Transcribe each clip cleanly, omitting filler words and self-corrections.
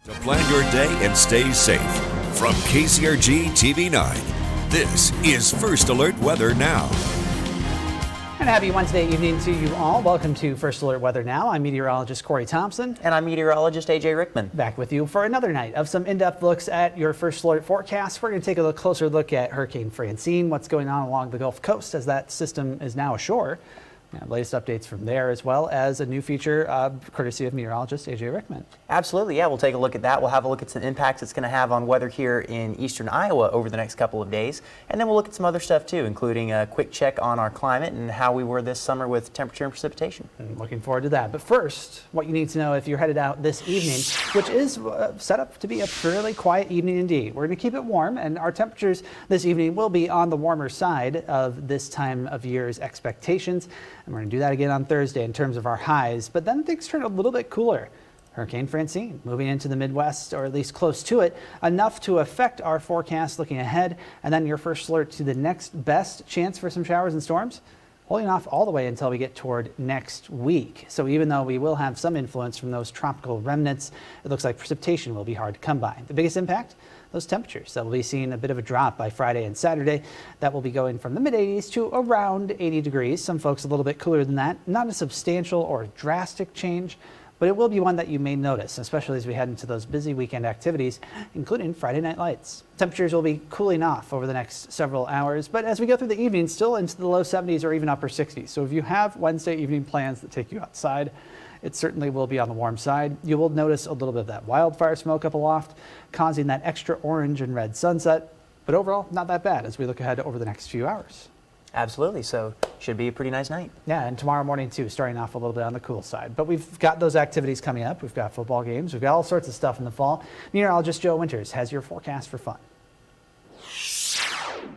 To plan your day and stay safe. From KCRG TV 9, this is First Alert Weather Now. And happy Wednesday evening to you all. Welcome to First Alert Weather Now. I'm meteorologist Corey Thompson. And I'm meteorologist AJ Rickman. Back with you for another night of some in-depth looks at your First Alert forecast. We're going to take a closer look at Hurricane Francine, what's going on along the Gulf Coast as that system is now ashore. Latest updates from there, as well as a new feature courtesy of meteorologist AJ Rickman. Absolutely, yeah, we'll take a look at that. We'll have a look at some impacts it's going to have on weather here in eastern Iowa over the next couple of days. And then we'll look at some other stuff too, including a quick check on our climate and how we were this summer with temperature and precipitation. Looking forward to that. But first, what you need to know if you're headed out this evening, which is set up to be a fairly quiet evening indeed. We're going to keep it warm, and our temperatures this evening will be on the warmer side of this time of year's expectations. And we're going to do that again on Thursday in terms of our highs, but then things turn a little bit cooler. Hurricane Francine moving into the Midwest, or at least close to it, enough to affect our forecast looking ahead, and then your first alert to the next best chance for some showers and storms, holding off all the way until we get toward next week. So even though we will have some influence from those tropical remnants, it looks like precipitation will be hard to come by. The biggest impact? Those temperatures that will be seeing a bit of a drop by Friday and Saturday. That will be going from the mid-80s to around 80 degrees. Some folks a little bit cooler than that. Not a substantial or drastic change, but it will be one that you may notice, especially as we head into those busy weekend activities, including Friday night lights. Temperatures will be cooling off over the next several hours, but as we go through the evening, still into the low 70s or even upper 60s. So if you have Wednesday evening plans that take you outside, it certainly will be on the warm side. You will notice a little bit of that wildfire smoke up aloft, causing that extra orange and red sunset. But overall, not that bad as we look ahead over the next few hours. Absolutely, so should be a pretty nice night. Yeah, and tomorrow morning too, starting off a little bit on the cool side. But we've got those activities coming up. We've got football games. We've got all sorts of stuff in the fall. Meteorologist Joe Winters has your forecast for fun.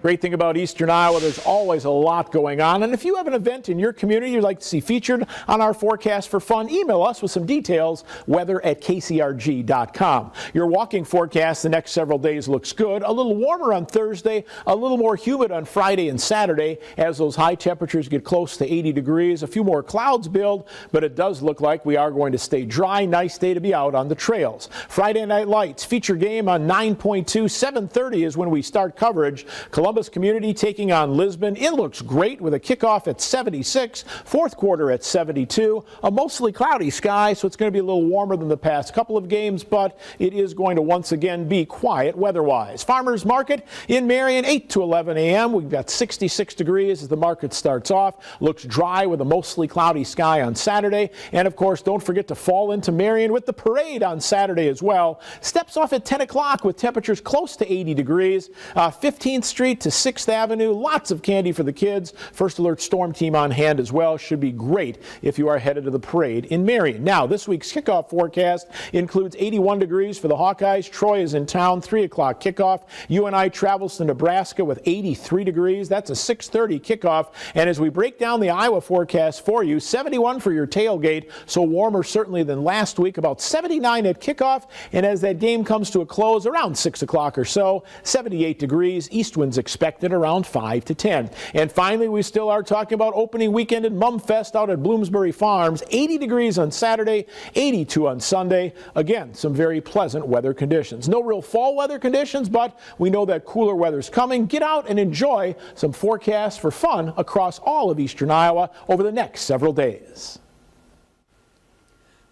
Great thing about eastern Iowa, there's always a lot going on. And if you have an event in your community you'd like to see featured on our forecast for fun, email us with some details, weather@kcrg.com. Your walking forecast the next several days looks good. A little warmer on Thursday, a little more humid on Friday and Saturday as those high temperatures get close to 80 degrees. A few more clouds build, but it does look like we are going to stay dry. Nice day to be out on the trails. Friday night lights, feature game on 9.2, 7:30 is when we start coverage. Columbus Community taking on Lisbon. It looks great with a kickoff at 76, fourth quarter at 72. A mostly cloudy sky, so it's going to be a little warmer than the past couple of games, but it is going to once again be quiet weather-wise. Farmers Market in Marion, 8 to 11 a.m. We've got 66 degrees as the market starts off. Looks dry with a mostly cloudy sky on Saturday. And of course, don't forget to fall into Marion with the parade on Saturday as well. Steps off at 10 o'clock with temperatures close to 80 degrees. 15th Street to 6th Avenue. Lots of candy for the kids. First Alert Storm Team on hand as well. Should be great if you are headed to the parade in Marion. Now, this week's kickoff forecast includes 81 degrees for the Hawkeyes. Troy is in town, 3 o'clock kickoff. UNI travels to Nebraska with 83 degrees. That's a 6:30 kickoff. And as we break down the Iowa forecast for you, 71 for your tailgate, so warmer certainly than last week, about 79 at kickoff. And as that game comes to a close around 6 o'clock or so, 78 degrees. East winds expected around 5 to 10. And finally, we still are talking about opening weekend at Mumfest out at Bloomsbury Farms. 80 degrees on Saturday, 82 on Sunday. Again, some very pleasant weather conditions. No real fall weather conditions, but we know that cooler weather's coming. Get out and enjoy some forecasts for fun across all of eastern Iowa over the next several days.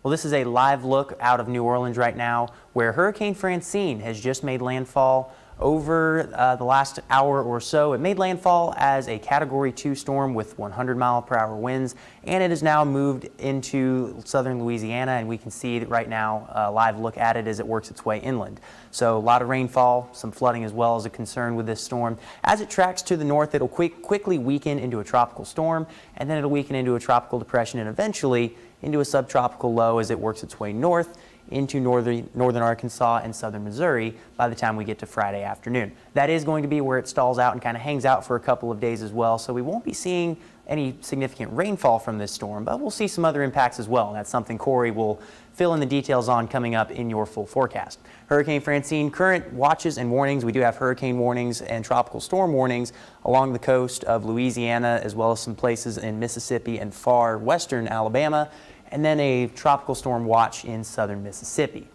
Well, this is a live look out of New Orleans right now, where Hurricane Francine has just made landfall over the last hour or so. It made landfall as a Category 2 storm with 100-mile-per-hour winds, and it has now moved into southern Louisiana, and we can see that right now a live look at it as it works its way inland. So a lot of rainfall, some flooding as well as a concern with this storm. As it tracks to the north, it'll quickly weaken into a tropical storm, and then it'll weaken into a tropical depression and eventually into a subtropical low as it works its way north into northern Arkansas and southern Missouri by the time we get to Friday afternoon. That is going to be where it stalls out and kind of hangs out for a couple of days as well, so we won't be seeing any significant rainfall from this storm, but we'll see some other impacts as well, and that's something Corey will fill in the details on coming up in your full forecast. Hurricane Francine, current watches and warnings. We do have hurricane warnings and tropical storm warnings along the coast of Louisiana, as well as some places in Mississippi and far western Alabama, and then a tropical storm watch in southern Mississippi.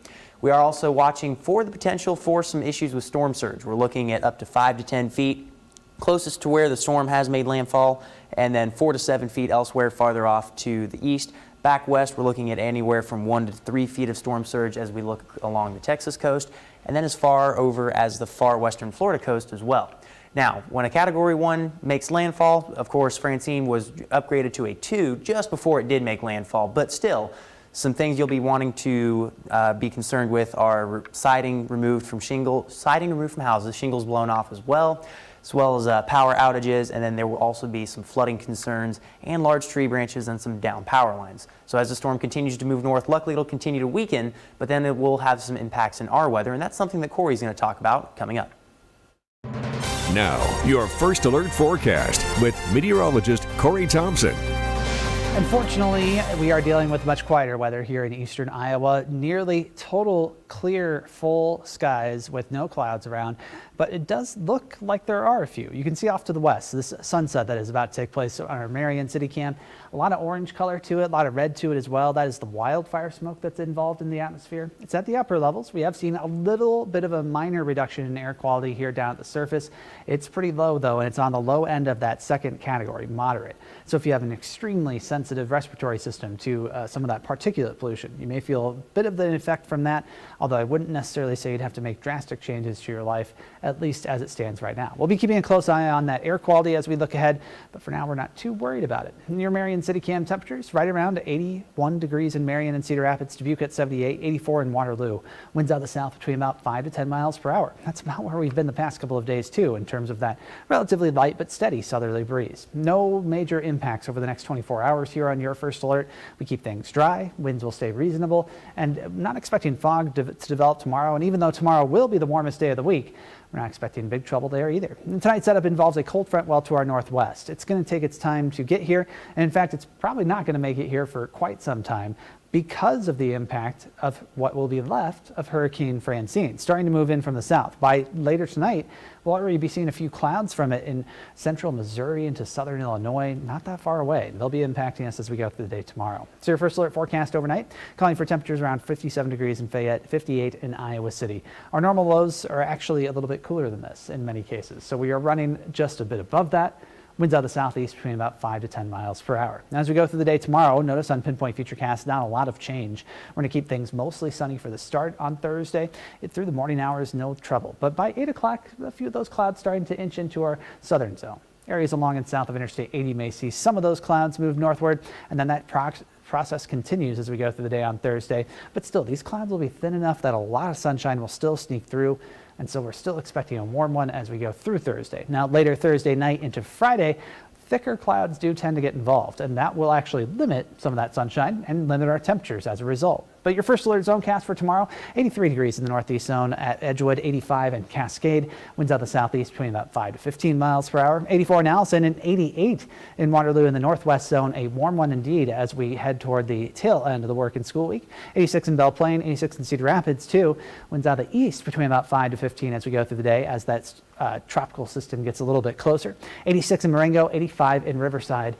We are also watching for the potential for some issues with storm surge. We're looking at up to 5 to 10 feet closest to where the storm has made landfall, and then 4 to 7 feet elsewhere farther off to the east. Back west, we're looking at anywhere from 1 to 3 feet of storm surge as we look along the Texas coast, and then as far over as the far western Florida coast as well. Now, when a Category 1 makes landfall, of course, Francine was upgraded to a 2 just before it did make landfall, but still, some things you'll be wanting to be concerned with are siding removed from houses, shingles blown off as well as power outages, and then there will also be some flooding concerns and large tree branches and some down power lines. So as the storm continues to move north, luckily it'll continue to weaken, but then it will have some impacts in our weather, and that's something that Corey's going to talk about coming up. Now, your first alert forecast with meteorologist Corey Thompson. Unfortunately, we are dealing with much quieter weather here in eastern Iowa. Nearly total clear, full skies with no clouds around, but it does look like there are a few. You can see off to the west, this sunset that is about to take place on our Marion City Cam. A lot of orange color to it, a lot of red to it as well. That is the wildfire smoke that's involved in the atmosphere. It's at the upper levels. We have seen a little bit of a minor reduction in air quality here down at the surface. It's pretty low though, and it's on the low end of that second category, moderate. So if you have an extremely sensitive respiratory system to some of that particulate pollution, you may feel a bit of the effect from that, although I wouldn't necessarily say you'd have to make drastic changes to your life, at least as it stands right now. We'll be keeping a close eye on that air quality as we look ahead, but for now we're not too worried about it. Near Marion City Cam temperatures right around 81 degrees in Marion and Cedar Rapids, Dubuque at 78, 84 in Waterloo. Winds out of the south between about 5 to 10 miles per hour. That's about where we've been the past couple of days too in terms of that relatively light but steady southerly breeze. No major impacts over the next 24 hours here on your first alert. We keep things dry, winds will stay reasonable, and not expecting fog to develop tomorrow. And even though tomorrow will be the warmest day of the week, we're not expecting big trouble there either. And tonight's setup involves a cold front well to our northwest. It's going to take its time to get here, and in fact, it's probably not going to make it here for quite some time because of the impact of what will be left of Hurricane Francine, starting to move in from the south. By later tonight, we'll already be seeing a few clouds from it in central Missouri into southern Illinois, not that far away. They'll be impacting us as we go through the day tomorrow. So your first alert forecast overnight, calling for temperatures around 57 degrees in Fayette, 58 in Iowa City. Our normal lows are actually a little bit cooler than this in many cases, so we are running just a bit above that. Winds out of the southeast between about 5 to 10 miles per hour. Now, as we go through the day tomorrow, notice on Pinpoint Futurecast, not a lot of change. We're going to keep things mostly sunny for the start on Thursday. Through the morning hours, no trouble. But by 8 o'clock, a few of those clouds starting to inch into our southern zone. Areas along and south of Interstate 80 may see some of those clouds move northward, and then that process continues as we go through the day on Thursday. But still, these clouds will be thin enough that a lot of sunshine will still sneak through. And so we're still expecting a warm one as we go through Thursday. Now, later Thursday night into Friday, thicker clouds do tend to get involved, and that will actually limit some of that sunshine and limit our temperatures as a result. But your first alert zone cast for tomorrow, 83 degrees in the northeast zone at Edgewood, 85 in Cascade. Winds out the southeast between about 5 to 15 miles per hour. 84 in Allison and 88 in Waterloo in the northwest zone. A warm one indeed as we head toward the tail end of the work and school week. 86 in Belle Plaine, 86 in Cedar Rapids too. Winds out the east between about 5 to 15 as we go through the day as that tropical system gets a little bit closer. 86 in Marengo, 85 in Riverside.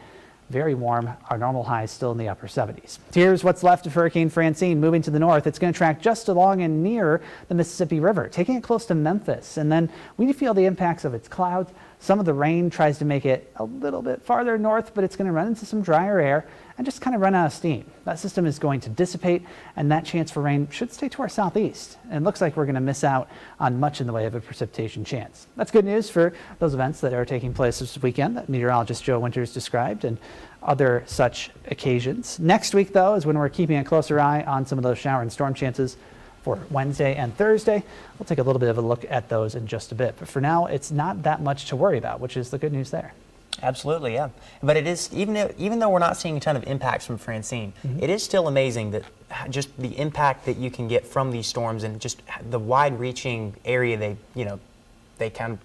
Very warm. Our normal highs still in the upper 70s. Here's what's left of Hurricane Francine moving to the north. It's going to track just along and near the Mississippi River, taking it close to Memphis. And then we feel the impacts of its clouds. Some of the rain tries to make it a little bit farther north, but it's going to run into some drier air and just kind of run out of steam. That system is going to dissipate, and that chance for rain should stay to our southeast. And it looks like we're going to miss out on much in the way of a precipitation chance. That's good news for those events that are taking place this weekend that meteorologist Joe Winters described and other such occasions. Next week, though, is when we're keeping a closer eye on some of those shower and storm chances for Wednesday and Thursday. We'll take a little bit of a look at those in just a bit. But for now, it's not that much to worry about, which is the good news there. Absolutely, yeah. But it is, even though we're not seeing a ton of impacts from Francine, it is still amazing that just the impact that you can get from these storms and just the wide-reaching area they can,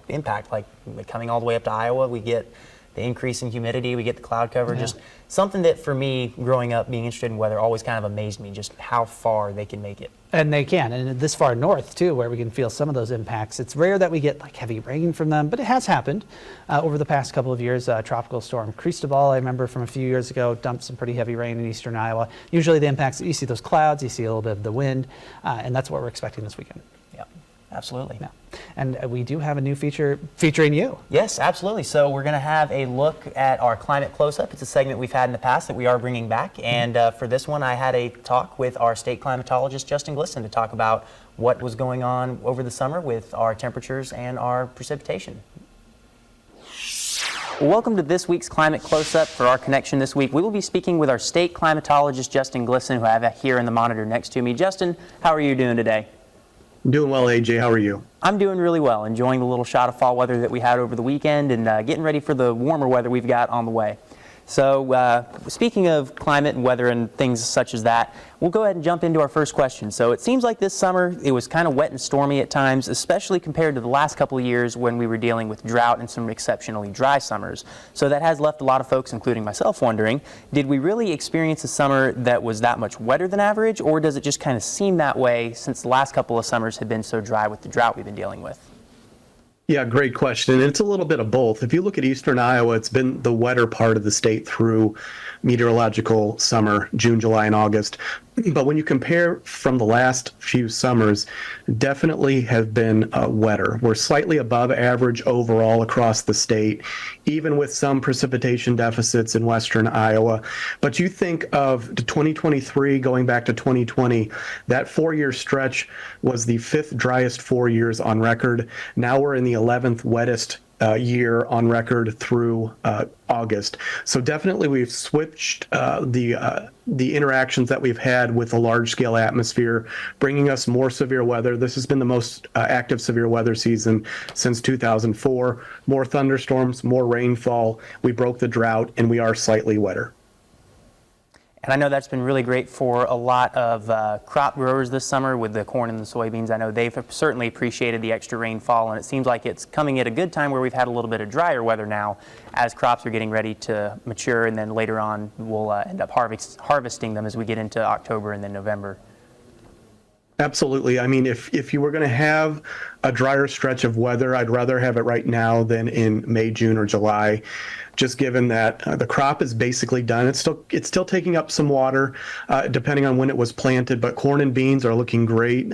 impact. Like coming all the way up to Iowa, we get the increase in humidity, we get the cloud cover, just something that for me, growing up, being interested in weather, always kind of amazed me, just how far they can make it. And they can, and this far north too, where we can feel some of those impacts. It's rare that we get like heavy rain from them, but it has happened over the past couple of years. Tropical storm Cristobal, I remember from a few years ago, dumped some pretty heavy rain in eastern Iowa. Usually the impacts, you see those clouds, you see a little bit of the wind, and that's what we're expecting this weekend. Yeah, absolutely. Yeah. And we do have a new feature featuring you. Yes, absolutely. So we're going to have a look at our climate close-up. It's a segment we've had in the past that we are bringing back. And for this one, I had a talk with our state climatologist, Justin Glisson, to talk about what was going on over the summer with our temperatures and our precipitation. Welcome to this week's Climate Close-Up. For our connection this week, we will be speaking with our state climatologist, Justin Glisson, who I have here in the monitor next to me. Justin, how are you doing today? Doing well, AJ. How are you? I'm doing really well, enjoying the little shot of fall weather that we had over the weekend and getting ready for the warmer weather we've got on the way. So speaking of climate and weather and things such as that, we'll go ahead and jump into our first question. So it seems like this summer it was kind of wet and stormy at times, especially compared to the last couple of years when we were dealing with drought and some exceptionally dry summers. So that has left a lot of folks, including myself, wondering, did we really experience a summer that was that much wetter than average, or does it just kind of seem that way since the last couple of summers have been so dry with the drought we've been dealing with? Yeah, great question. And it's a little bit of both. If you look at eastern Iowa, it's been the wetter part of the state through meteorological summer, June, July, and August. But when you compare from the last few summers, definitely have been wetter. We're slightly above average overall across the state, even with some precipitation deficits in western Iowa. But you think of 2023 going back to 2020, that 4-year stretch was the 5th driest 4 years on record. Now we're in the 11th wettest year on record through August. So definitely we've switched the interactions that we've had with a large-scale atmosphere, bringing us more severe weather. This has been the most active severe weather season since 2004. More thunderstorms, more rainfall. We broke the drought, and we are slightly wetter. And I know that's been really great for a lot of crop growers this summer with the corn and the soybeans. I know they've certainly appreciated the extra rainfall, and it seems like it's coming at a good time where we've had a little bit of drier weather now as crops are getting ready to mature, and then later on we'll end up harvesting them as we get into October and then November. Absolutely. I mean, if you were going to have a drier stretch of weather, I'd rather have it right now than in May, June, or July, just given that the crop is basically done. It's still taking up some water, depending on when it was planted, but corn and beans are looking great,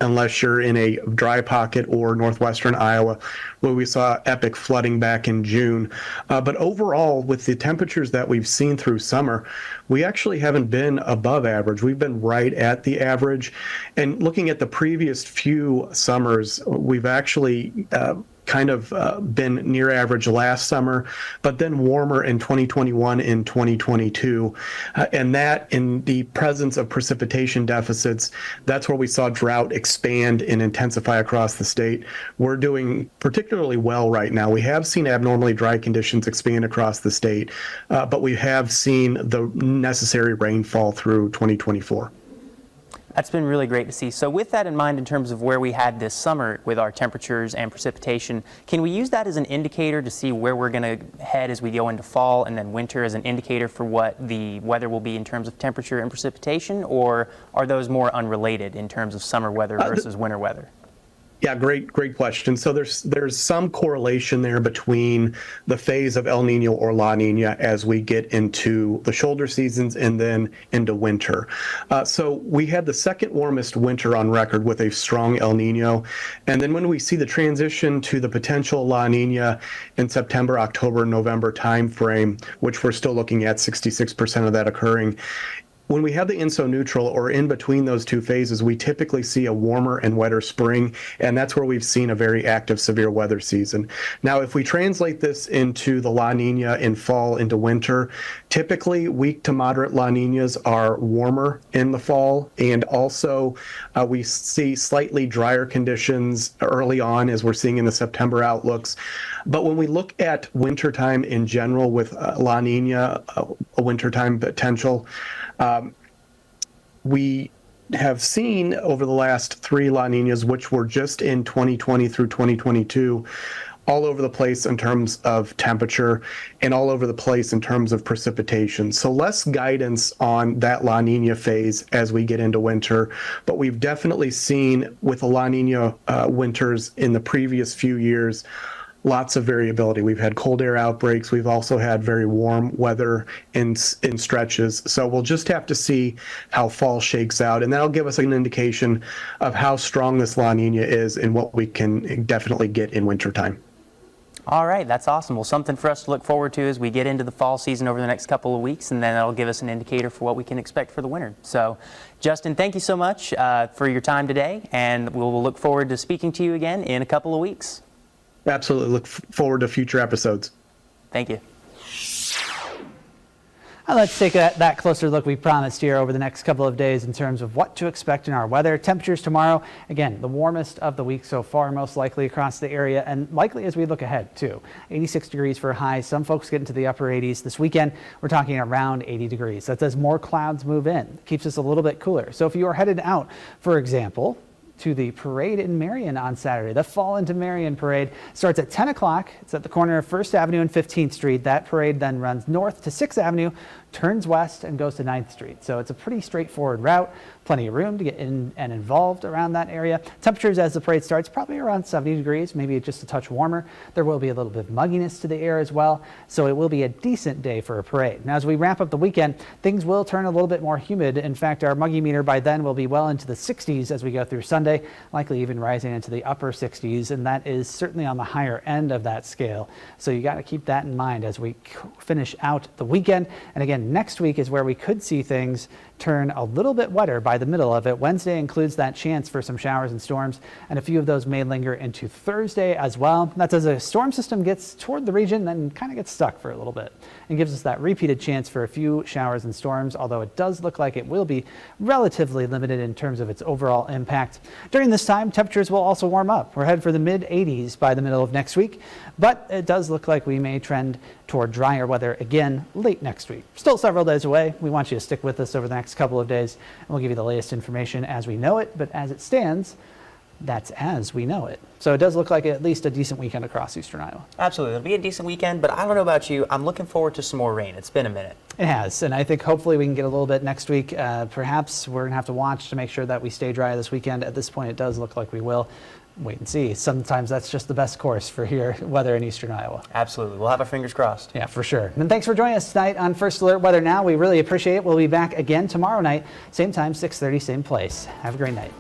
unless you're in a dry pocket or northwestern Iowa, where we saw epic flooding back in June. But overall, with the temperatures that we've seen through summer, we actually haven't been above average. We've been right at the average. And looking at the previous few summers, we've actually kind of been near average last summer, but then warmer in 2021 and 2022. And that, in the presence of precipitation deficits, that's where we saw drought expand and intensify across the state. We're doing particularly well right now. We have seen abnormally dry conditions expand across the state, but we have seen the necessary rainfall through 2024. That's been really great to see. So with that in mind, in terms of where we had this summer with our temperatures and precipitation, can we use that as an indicator to see where we're going to head as we go into fall, and then winter as an indicator for what the weather will be in terms of temperature and precipitation, or are those more unrelated in terms of summer weather versus winter weather? Yeah, great question. So there's some correlation there between the phase of El Nino or La Nina as we get into the shoulder seasons and then into winter. So we had the second warmest winter on record with a strong El Nino. And then when we see the transition to the potential La Nina in September, October, November timeframe, which we're still looking at 66% of that occurring, when we have the INSO neutral or in between those two phases, we typically see a warmer and wetter spring, and that's where we've seen a very active severe weather season. Now, if we translate this into the La Nina in fall into winter, typically weak to moderate La Ninas are warmer in the fall, and also we see slightly drier conditions early on, as we're seeing in the September outlooks. But when we look at wintertime in general with La Nina, a wintertime potential, we have seen over the last 3 La Ninas, which were just in 2020 through 2022, all over the place in terms of temperature and all over the place in terms of precipitation. So less guidance on that La Nina phase as we get into winter, but we've definitely seen with the La Nina winters in the previous few years, lots of variability. We've had cold air outbreaks. We've also had very warm weather in stretches. So we'll just have to see how fall shakes out, and that'll give us an indication of how strong this La Nina is and what we can definitely get in wintertime. All right, that's awesome. Well, something for us to look forward to as we get into the fall season over the next couple of weeks, and then that'll give us an indicator for what we can expect for the winter. So, Justin, thank you so much for your time today, and we'll look forward to speaking to you again in a couple of weeks. Absolutely. Look forward to future episodes. Thank you. Let's take that closer look we promised here over the next couple of days in terms of what to expect in our weather. Temperatures tomorrow, again, the warmest of the week so far, most likely across the area, and likely as we look ahead too. 86 degrees for a high. Some folks get into the upper 80s. This weekend, we're talking around 80 degrees. That's as more clouds move in. Keeps us a little bit cooler. So if you are headed out, for example, to the parade in Marion on Saturday. The Fall into Marion parade starts at 10 o'clock. It's at the corner of 1st Avenue and 15th Street. That parade then runs north to 6th Avenue, turns west, and goes to 9th Street. So it's a pretty straightforward route. Plenty of room to get in and involved around that area. Temperatures as the parade starts probably around 70 degrees, maybe just a touch warmer. There will be a little bit of mugginess to the air as well, so it will be a decent day for a parade. Now, as we wrap up the weekend, things will turn a little bit more humid. In fact, our muggy meter by then will be well into the 60s as we go through Sunday, likely even rising into the upper 60s, and that is certainly on the higher end of that scale. So you got to keep that in mind as we finish out the weekend. And again, next week is where we could see things turn a little bit wetter by the middle of it. Wednesday includes that chance for some showers and storms, and a few of those may linger into Thursday as well. That's as a storm system gets toward the region, then kind of gets stuck for a little bit and gives us that repeated chance for a few showers and storms, although it does look like it will be relatively limited in terms of its overall impact. During this time, temperatures will also warm up. We're headed for the mid 80s by the middle of next week, but it does look like we may trend toward drier weather again late next week. Still several days away. We want you to stick with us over the next couple of days, and we'll give you the latest information as we know it, but as it stands, that's as we know it. So it does look like at least a decent weekend across eastern Iowa. Absolutely. It'll be a decent weekend, but I don't know about you. I'm looking forward to some more rain. It's been a minute. It has, and I think hopefully we can get a little bit next week. Perhaps we're going to have to watch to make sure that we stay dry this weekend. At this point, it does look like we will. Wait and see. Sometimes that's just the best course for here weather in eastern Iowa. Absolutely. We'll have our fingers crossed. Yeah, for sure. And thanks for joining us tonight on First Alert Weather Now. We really appreciate it. We'll be back again tomorrow night, same time, 6:30, same place. Have a great night.